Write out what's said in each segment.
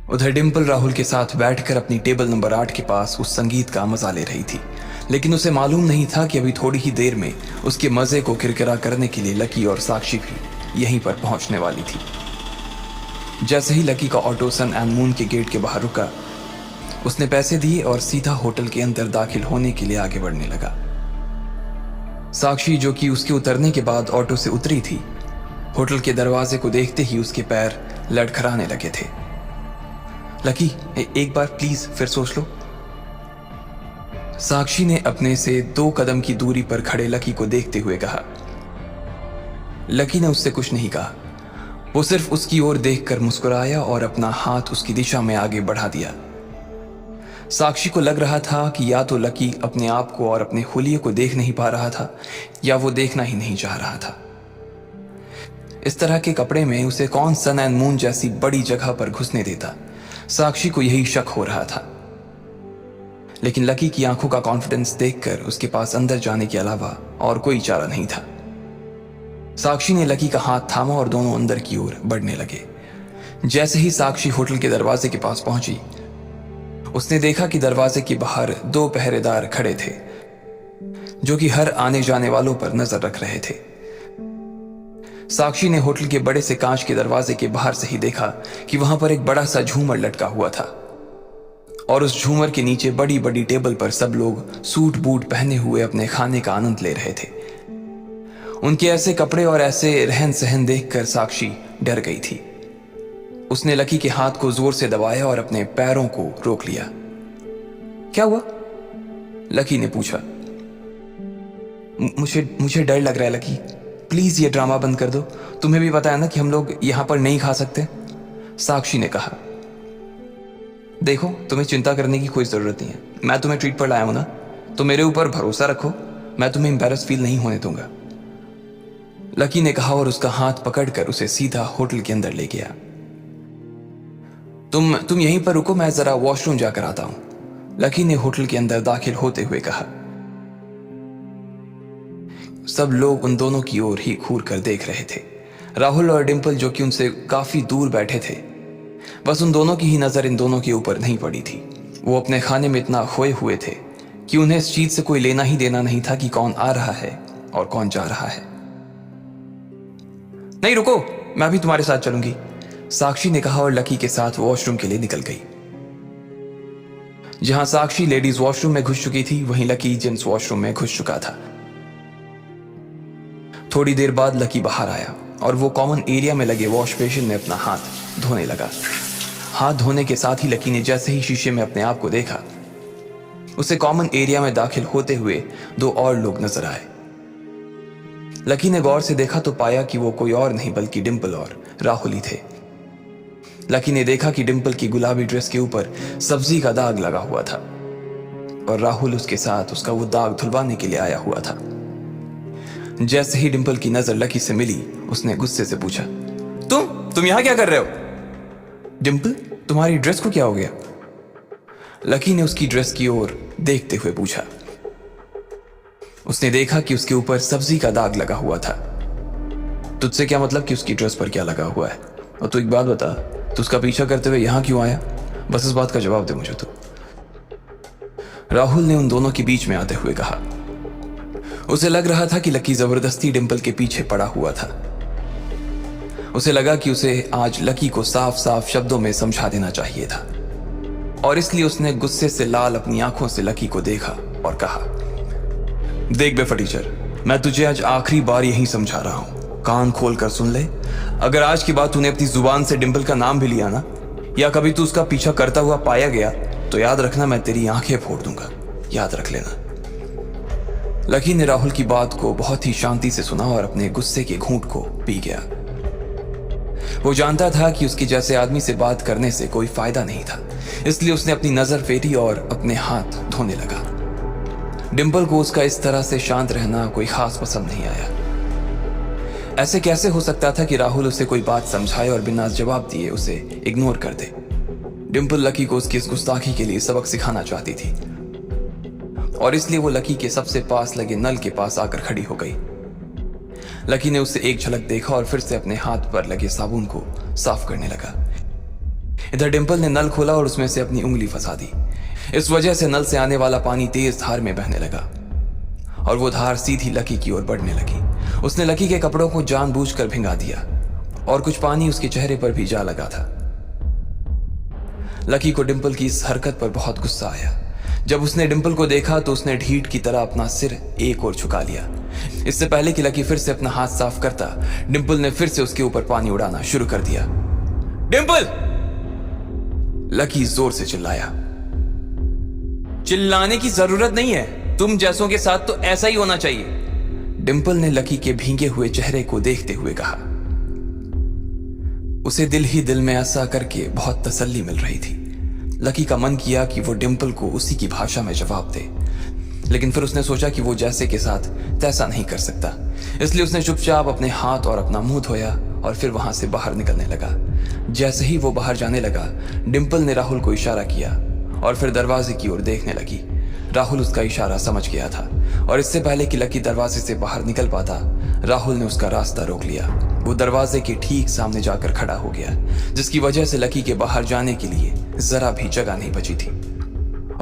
उधर डिम्पल राहुल के साथ बैठकर अपनी टेबल नंबर 8 के पास उस संगीत का मजा ले रही थी, लेकिन उसे मालूम नहीं था कि अभी थोड़ी ही देर में उसके मजे को किरकिरा करने के लिए लकी और साक्षी भी यहीं पर पहुंचने वाली थी। जैसे ही लकी का ऑटो सन एंड मून के गेट के बाहर रुका, उसने पैसे दिए और सीधा होटल के अंदर दाखिल होने के लिए आगे बढ़ने लगा। साक्षी, जो कि उसके उतरने के बाद ऑटो से उतरी थी, होटल के दरवाजे को देखते ही उसके पैर लड़खड़ाने लगे थे। लकी, एक बार प्लीज फिर सोच लो। साक्षी ने अपने से 2 कदम की दूरी पर खड़े लकी को देखते हुए कहा। लकी ने उससे कुछ नहीं कहा, वो सिर्फ उसकी ओर देखकर मुस्कुराया और अपना हाथ उसकी दिशा में आगे बढ़ा दिया। साक्षी को लग रहा था कि या तो लकी अपने आप को और अपने हुलिये को देख नहीं पा रहा था, या वो देखना ही नहीं चाह रहा था। इस तरह के कपड़े में उसे कौन सन एंड मून जैसी बड़ी जगह पर घुसने देता? साक्षी को यही शक हो रहा था। लेकिन लकी की आंखों का कॉन्फिडेंस देखकर उसके पास अंदर जाने के अलावा और कोई चारा नहीं था। साक्षी ने लकी का हाथ थामा और दोनों अंदर की ओर बढ़ने लगे। जैसे ही साक्षी होटल के दरवाजे के पास पहुंची, उसने देखा कि दरवाजे के बाहर 2 पहरेदार खड़े थे, जो कि हर आने जाने वालों पर नजर रख रहे थे। साक्षी ने होटल के बड़े से कांच के दरवाजे के बाहर से ही देखा कि वहां पर एक बड़ा सा झूमर लटका हुआ था, और उस झूमर के नीचे बड़ी बड़ी टेबल पर सब लोग सूट बूट पहने हुए अपने खाने का आनंद ले रहे थे। उनके ऐसे कपड़े और ऐसे रहन सहन देखकर साक्षी डर गई थी। उसने लकी के हाथ को जोर से दबाया और अपने पैरों को रोक लिया। क्या हुआ? लकी ने पूछा। मुझे डर लग रहा है लकी, प्लीज ये ड्रामा बंद कर दो। तुम्हें भी पता है ना कि हम लोग यहां पर नहीं खा सकते, साक्षी ने कहा। देखो, तुम्हें चिंता करने की कोई जरूरत नहीं है, मैं तुम्हें ट्रीट पर लाया हूं ना, तो मेरे ऊपर भरोसा रखो, मैं तुम्हें एम्बैरस फील नहीं होने दूंगा, लकी ने कहा और उसका हाथ पकड़कर उसे सीधा होटल के अंदर ले गया। तुम यहीं पर रुको, मैं जरा वॉशरूम जाकर आता हूं, लकी ने होटल के अंदर दाखिल होते हुए कहा। सब लोग उन दोनों की ओर ही घूर कर देख रहे थे। राहुल और डिम्पल, जो कि उनसे काफी दूर बैठे थे, बस उन दोनों की ही नजर इन दोनों के ऊपर नहीं पड़ी थी। वो अपने खाने में इतना खोए हुए थे कि उन्हें इस चीज से कोई लेना ही देना नहीं था कि कौन आ रहा है और कौन जा रहा है। नहीं रुको, मैं भी तुम्हारे साथ चलूंगी, साक्षी ने कहा और लकी के साथ वॉशरूम के लिए निकल गई। जहां साक्षी लेडीज वॉशरूम में घुस चुकी थी, वहीं लकी जेंट्स वॉशरूम में घुस चुका था। थोड़ी देर बाद लकी बाहर आया और वो कॉमन एरिया में लगे वॉश बेसिन में अपना हाथ धोने लगा। हाथ धोने के साथ ही लकी ने जैसे ही शीशे में अपने आप को देखा, उसे कॉमन एरिया में दाखिल होते हुए 2 और लोग नजर आए। लकी ने गौर से देखा तो पाया कि वो कोई और नहीं बल्कि डिम्पल और राहुल ही थे। लकी ने देखा कि डिम्पल की गुलाबी ड्रेस के ऊपर सब्जी का दाग लगा हुआ था और राहुल उसके साथ उसका वो दाग धुलवाने के लिए आया हुआ था। जैसे ही डिम्पल की नजर लकी से मिली, उसने गुस्से से पूछा, तुम यहां क्या कर रहे हो? डिम्पल, तुम्हारी ड्रेस को क्या हो गया? लकी ने उसकी ड्रेस की ओर देखते हुए पूछा। उसने देखा कि उसके ऊपर सब्जी का दाग लगा हुआ था। तुझसे क्या मतलब कि उसकी ड्रेस पर क्या लगा हुआ है? और तू एक बात बता, तू उसका पीछा करते हुए यहां क्यों आया? बस इस बात का जवाब दे मुझे तो। राहुल ने उन दोनों के बीच में आते हुए कहा। उसे लग रहा था कि लकी जबरदस्ती डिम्पल के पीछे पड़ा हुआ था। उसे लगा कि उसे आज लकी को साफ साफ शब्दों में समझा देना चाहिए था, और इसलिए उसने गुस्से से लाल अपनी आंखों से लकी को देखा और कहा, देख बेफटीचर, मैं तुझे आज आखिरी बार यही समझा रहा हूं, कान खोल कर सुन ले। अगर आज की बात तूने अपनी जुबान से डिम्पल का नाम भी लिया ना, या कभी तू उसका पीछा करता हुआ पाया गया, तो याद रखना, मैं तेरी आंखें फोड़ दूंगा, याद रख लेना। लकी ने राहुल की बात को बहुत ही शांति से सुना और अपने गुस्से के घूंट को पी गया। वो जानता था कि उसके जैसे आदमी से बात करने से कोई फायदा नहीं था, इसलिए उसने अपनी नजर फेरी और अपने हाथ धोने लगा। डिम्पल को उसका इस तरह से शांत रहना कोई खास पसंद नहीं आया। ऐसे कैसे हो सकता था कि राहुल उसे कोई बात समझाए और बिना जवाब दिए उसे इग्नोर कर दे? डिम्पल लकी को उसकी इस गुस्ताखी के लिए सबक सिखाना चाहती थी, और इसलिए वो लकी के सबसे पास लगे नल के पास आकर खड़ी हो गई। लकी ने उसे एक झलक देखा और फिर से अपने हाथ पर लगे साबुन को साफ करने लगा। इधर डिंपल ने नल खोला और उसमें से अपनी उंगली फंसा दी। इस वजह से नल से आने वाला पानी तेज धार में बहने लगा और वो धार सीधी लकी की ओर बढ़ने लगी। उसने लकी के कपड़ों को जानबूझकर भिंगा दिया और कुछ पानी उसके चेहरे पर भी जा लगा था। लकी को डिंपल की इस हरकत पर बहुत गुस्सा आया। जब उसने डिंपल को देखा तो उसने ढीठ की तरह अपना सिर एक ओर झुका लिया। इससे पहले कि लकी फिर से अपना हाथ साफ करता, डिंपल ने फिर से उसके ऊपर पानी उड़ाना शुरू कर दिया। डिंपल! लकी जोर से चिल्लाया। चिल्लाने की जरूरत नहीं है, तुम जैसों के साथ तो ऐसा ही होना चाहिए, डिंपल ने लकी के भींगे हुए चेहरे को देखते हुए कहा। उसे दिल ही दिल में ऐसा करके बहुत तसल्ली मिल रही थी। लकी का मन किया कि वो डिंपल को उसी की भाषा में जवाब दे, लेकिन फिर उसने सोचा कि वो जैसे के साथ तैसा नहीं कर सकता। इसलिए उसने चुपचाप अपने हाथ और अपना मुंह धोया और फिर वहां से बाहर निकलने लगा। जैसे ही वो बाहर जाने लगा, डिंपल ने राहुल को इशारा किया और फिर दरवाजे की ओर देखने लगी। राहुल उसका इशारा समझ गया था और इससे पहले कि लकी दरवाजे से बाहर निकल पाता, राहुल ने उसका रास्ता रोक लिया। वो दरवाजे के ठीक सामने जाकर खड़ा हो गया, जिसकी वजह से लकी के बाहर जाने के लिए जरा भी जगह नहीं बची थी।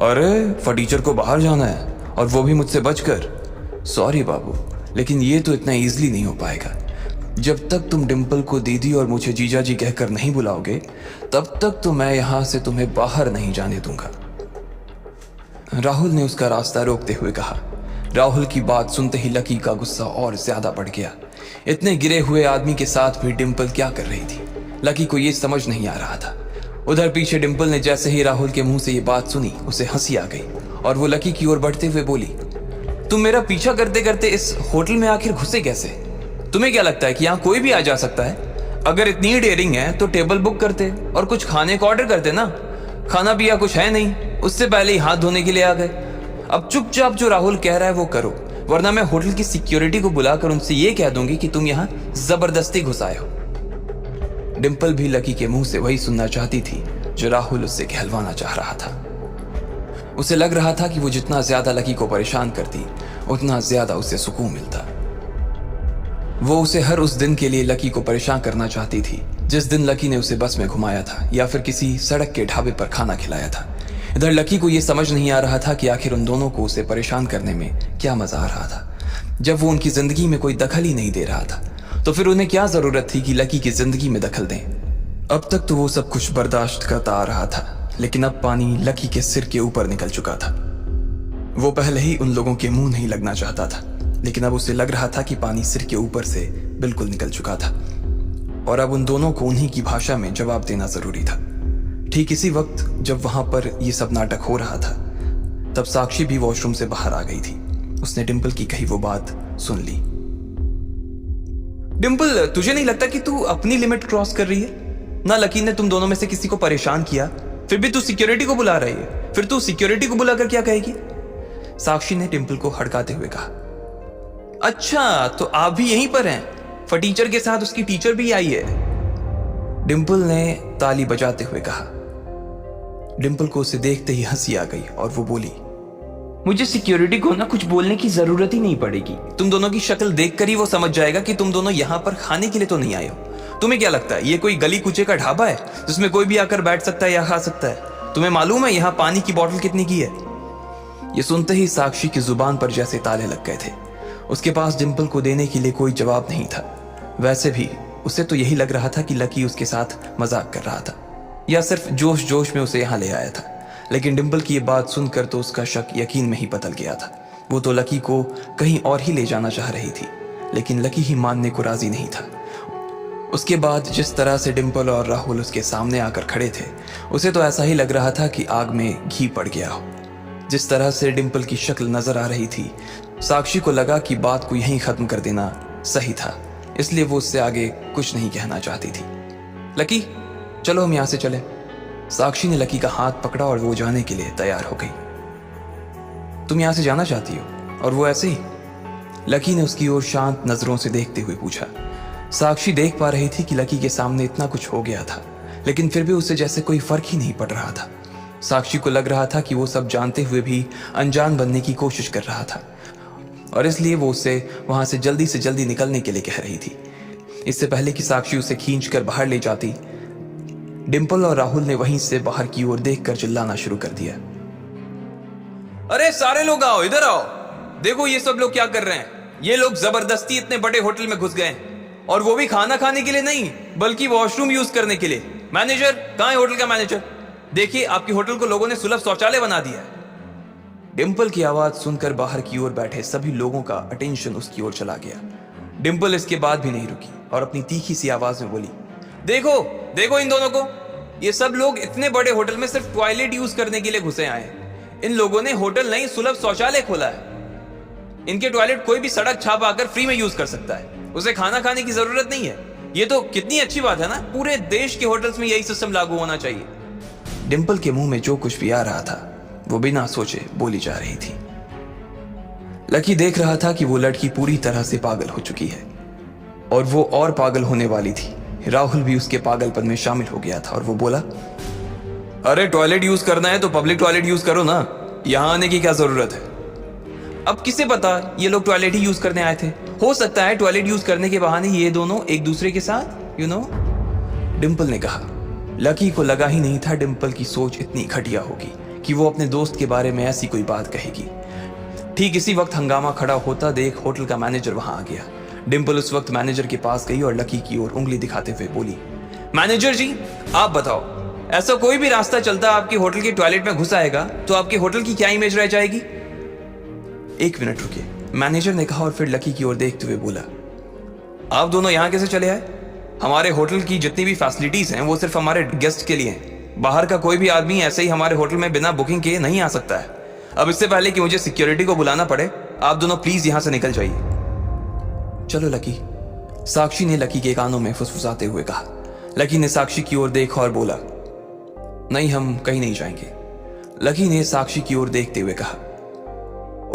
अरे, फर्नीचर को बाहर जाना है और वो भी मुझसे बचकर? सॉरी बाबू, लेकिन ये तो इतना इजीली नहीं हो पाएगा। जब तक तुम डिंपल को दीदी और मुझे जीजा जी कहकर नहीं बुलाओगे, तब तक तो मैं यहां से तुम्हें बाहर नहीं जाने दूंगा, राहुल ने उसका रास्ता रोकते हुए कहा। राहुल की बात सुनते ही लकी का गुस्सा और ज्यादा बढ़ गया। इतने गिरे हुए आदमी के साथ भी डिंपल क्या कर रही थी, लकी को यह समझ नहीं आ रहा था। उधर पीछे डिंपल ने जैसे ही राहुल के मुंह से ये बात सुनी, उसे हंसी आ गई और वो लकी की ओर बढ़ते हुए बोली, तुम मेरा पीछा करते करते इस होटल में आखिर घुसे कैसे? तुम्हें क्या लगता है कि यहाँ कोई भी आ जा सकता है? अगर इतनी डेयरिंग है तो टेबल बुक करते और कुछ खाने को ऑर्डर करते ना। खाना पिया कुछ है नहीं, उससे पहले ही हाथ धोने के लिए आ गए। अब चुपचाप जो राहुल कह रहा है वो करो, वरना मैं होटल की सिक्योरिटी को बुलाकर उनसे ये कह दूंगी कि तुम यहाँ जबरदस्ती घुस आए हो। डिंपल भी लकी के मुंह से वही सुनना चाहती थी जो राहुल उससे कहलवाना चाह रहा था। उसे लग रहा था कि वो जितना ज्यादा लकी को परेशान करती, उतना ज्यादा उसे सुकून मिलता। वो उसे हर उस दिन के लिए लकी को परेशान करना चाहती थी जिस दिन लकी ने उसे बस में घुमाया था या फिर किसी सड़क के ढाबे पर खाना खिलाया था। इधर लकी को यह समझ नहीं आ रहा था कि आखिर उन दोनों को उसे परेशान करने में क्या मजा आ रहा था। जब वो उनकी जिंदगी में कोई दखल ही नहीं दे रहा था, तो फिर उन्हें क्या जरूरत थी कि लकी की जिंदगी में दखल दें। अब तक तो वो सब कुछ बर्दाश्त करता आ रहा था, लेकिन अब पानी लकी के सिर के ऊपर निकल चुका था। वो पहले ही उन लोगों के मुंह नहीं लगना चाहता था, लेकिन अब उसे लग रहा था कि पानी सिर के ऊपर से बिल्कुल निकल चुका था और अब उन दोनों को उन्हीं की भाषा में जवाब देना जरूरी था। ठीक इसी वक्त जब वहां पर यह सब नाटक हो रहा था, तब साक्षी भी वॉशरूम से बाहर आ गई थी। उसने डिंपल की कही वो बात सुन ली। डिंपल, तुझे नहीं लगता कि तू अपनी लिमिट क्रॉस कर रही है? ना लकी ने तुम दोनों में से किसी को परेशान किया, फिर भी तू सिक्योरिटी को बुला रही है। फिर तू सिक्योरिटी को बुलाकर क्या कहेगी? साक्षी ने डिंपल को हड़काते हुए कहा। अच्छा, तो आप भी यहीं पर हैं? फटीचर के साथ उसकी टीचर भी आई है, डिंपल ने ताली बजाते हुए कहा। डिंपल को उसे देखते ही हंसी आ गई और वो बोली, मुझे सिक्योरिटी को ना कुछ बोलने की जरूरत ही नहीं पड़ेगी। तुम दोनों की शक्ल देखकर ही वो समझ जाएगा कि तुम दोनों यहाँ पर खाने के लिए तो नहीं आए हो। तुम्हें क्या लगता है ये कोई गली कुचे का ढाबा है जिसमें कोई भी आकर बैठ सकता है या खा सकता है? तुम्हें मालूम है यहाँ पानी की बोतल कितनी की है? ये सुनते ही साक्षी की जुबान पर जैसे ताले लग गए थे। उसके पास डिंपल को देने के लिए कोई जवाब नहीं था। वैसे भी उसे तो यही लग रहा था कि लकी उसके साथ मजाक कर रहा था या सिर्फ जोश जोश में उसे यहाँ ले आया था। लेकिन डिंपल की ये बात सुनकर तो उसका शक यकीन में ही बदल गया था। वो तो लकी को कहीं और ही ले जाना चाह रही थी, लेकिन लकी ही मानने को राजी नहीं था। उसके बाद जिस तरह से डिंपल और राहुल उसके सामने आकर खड़े थे, उसे तो ऐसा ही लग रहा था कि आग में घी पड़ गया हो। जिस तरह से डिंपल की शक्ल नजर आ रही थी, साक्षी को लगा कि बात को यहीं खत्म कर देना सही था। इसलिए वो उससे आगे कुछ नहीं कहना चाहती थी। लकी, चलो हम यहां से चले। साक्षी ने लकी का हाथ पकड़ा और वो जाने के लिए तैयार हो गई। तुम यहां से जाना चाहती हो? और वो ऐसे ही? लकी ने उसकी ओर शांत नजरों से देखते हुए पूछा। साक्षी देख पा रही थी कि लकी के सामने इतना कुछ हो गया था, लेकिन फिर भी उसे जैसे कोई फर्क ही नहीं पड़ रहा था। साक्षी को लग रहा था कि वो सब जानते हुए भी अनजान बनने की कोशिश कर रहा था और इसलिए वो उसे वहां से जल्दी निकलने के लिए कह रही थी। इससे पहले कि साक्षी उसे खींचकर बाहर ले जाती, डिम्पल और राहुल ने वहीं से बाहर की ओर देखकर चिल्लाना शुरू कर दिया। अरे सारे लोग आओ, इधर आओ, देखो ये सब लोग क्या कर रहे हैं। ये लोग जबरदस्ती इतने बड़े होटल में घुस गए हैं, और वो भी खाना खाने के लिए नहीं बल्कि वॉशरूम यूज करने के लिए। मैनेजर कहाँ है? होटल का मैनेजर, देखिए आपके होटल को लोगों ने सुलभ शौचालय बना दिया है। डिम्पल की आवाज सुनकर बाहर की ओर बैठे सभी लोगों का अटेंशन उसकी ओर चला गया। डिम्पल इसके बाद भी नहीं रुकी और अपनी तीखी सी आवाज में बोली, देखो देखो इन दोनों को, ये सब लोग इतने बड़े होटल में सिर्फ टॉयलेट यूज करने के लिए घुसे आए हैं। इन लोगों ने होटल नहीं सुलभ शौचालय खोला है। इनके टॉयलेट कोई भी सड़क छाप आकर फ्री में यूज कर सकता है, उसे खाना खाने की जरूरत नहीं है। ये तो कितनी अच्छी बात है ना, पूरे देश के होटल्स में यही सिस्टम लागू होना चाहिए। डिम्पल के मुंह में जो कुछ भी आ रहा था वो बिना सोचे बोली जा रही थी। लकी देख रहा था कि वो लड़की पूरी तरह से पागल हो चुकी है और वो और पागल होने वाली थी। राहुल भी उसके पागलपन में शामिल हो गया था और वो बोला, अरे टॉयलेट यूज करना है तो पब्लिक टॉयलेट यूज करो ना, यहां आने की क्या जरूरत है। अब किसे पता ये लोग टॉयलेट ही यूज करने आए थे, हो सकता है टॉयलेट यूज करने के बहाने ये दोनों एक दूसरे के साथ डिम्पल ने कहा। लकी को लगा ही नहीं था डिम्पल की सोच इतनी घटिया होगी कि वो अपने दोस्त के बारे में ऐसी कोई बात कहेगी। ठीक इसी वक्त हंगामा खड़ा होता देख होटल का मैनेजर वहां आ गया। डिम्पल उस वक्त मैनेजर के पास गई और लकी की ओर उंगली दिखाते हुए बोली, मैनेजर जी आप बताओ, ऐसा कोई भी रास्ता चलता आपके होटल के टॉयलेट में घुस आएगा तो आपके होटल की क्या इमेज रह जाएगी। एक मिनट रुकिए, मैनेजर ने कहा और फिर लकी की ओर देखते हुए बोला, आप दोनों यहां कैसे चले आए? हमारे होटल की जितनी भी फैसिलिटीज हैं वो सिर्फ हमारे गेस्ट के लिए हैं। बाहर का कोई भी आदमी ऐसे ही हमारे होटल में बिना बुकिंग किए नहीं आ सकता है। अब इससे पहले कि मुझे सिक्योरिटी को बुलाना पड़े, आप दोनों प्लीज यहां से निकल जाइए। चलो लकी, साक्षी ने लकी के कानों में फुसफुसाते हुए कहा। लकी ने साक्षी की ओर देखा और बोला, नहीं हम कहीं नहीं जाएंगे। लकी ने साक्षी की ओर देखते हुए कहा,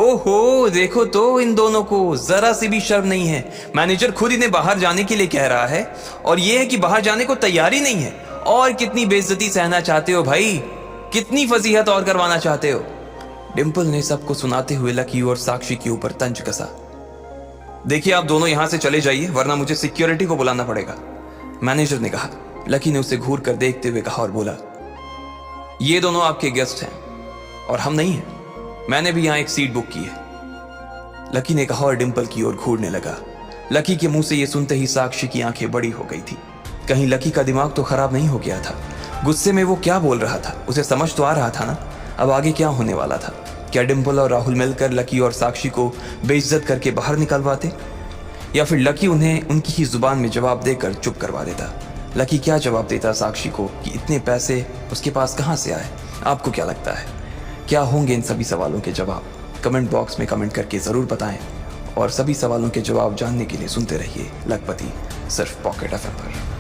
ओहो देखो तो इन दोनों को जरा सी भी शर्म नहीं है। मैनेजर खुद इन्हें बाहर जाने के लिए कह रहा है और ये है कि बाहर जाने को तैयारी नहीं है। और कितनी बेइज्जती सहना चाहते हो भाई, कितनी फजीहत और करवाना चाहते हो। डिम्पल ने सबको सुनाते हुए लकी और साक्षी के ऊपर तंज कसा। देखिए आप दोनों यहां से चले जाइए वरना मुझे सिक्योरिटी को बुलाना पड़ेगा, मैनेजर ने कहा। लकी ने उसे घूर कर देखते हुए कहा और बोला, ये दोनों आपके गेस्ट हैं और हम नहीं हैं, मैंने भी यहां एक सीट बुक की है, लकी ने कहा और डिम्पल की ओर घूरने लगा। लकी के मुंह से यह सुनते ही साक्षी की आंखें बड़ी हो गई थी। कहीं लकी का दिमाग तो खराब नहीं हो गया था? गुस्से में वो क्या बोल रहा था, उसे समझ तो आ रहा था ना अब आगे क्या होने वाला था। क्या डिम्पल और राहुल मिलकर लकी और साक्षी को बेइज्जत करके बाहर निकलवाते, या फिर लकी उन्हें उनकी ही जुबान में जवाब देकर चुप करवा देता। लकी क्या जवाब देता साक्षी को कि इतने पैसे उसके पास कहां से आए? आपको क्या लगता है क्या होंगे इन सभी सवालों के जवाब? कमेंट बॉक्स में कमेंट करके जरूर बताएं और सभी सवालों के जवाब जानने के लिए सुनते रहिए लखपति, सिर्फ पॉकेट एफएम पर।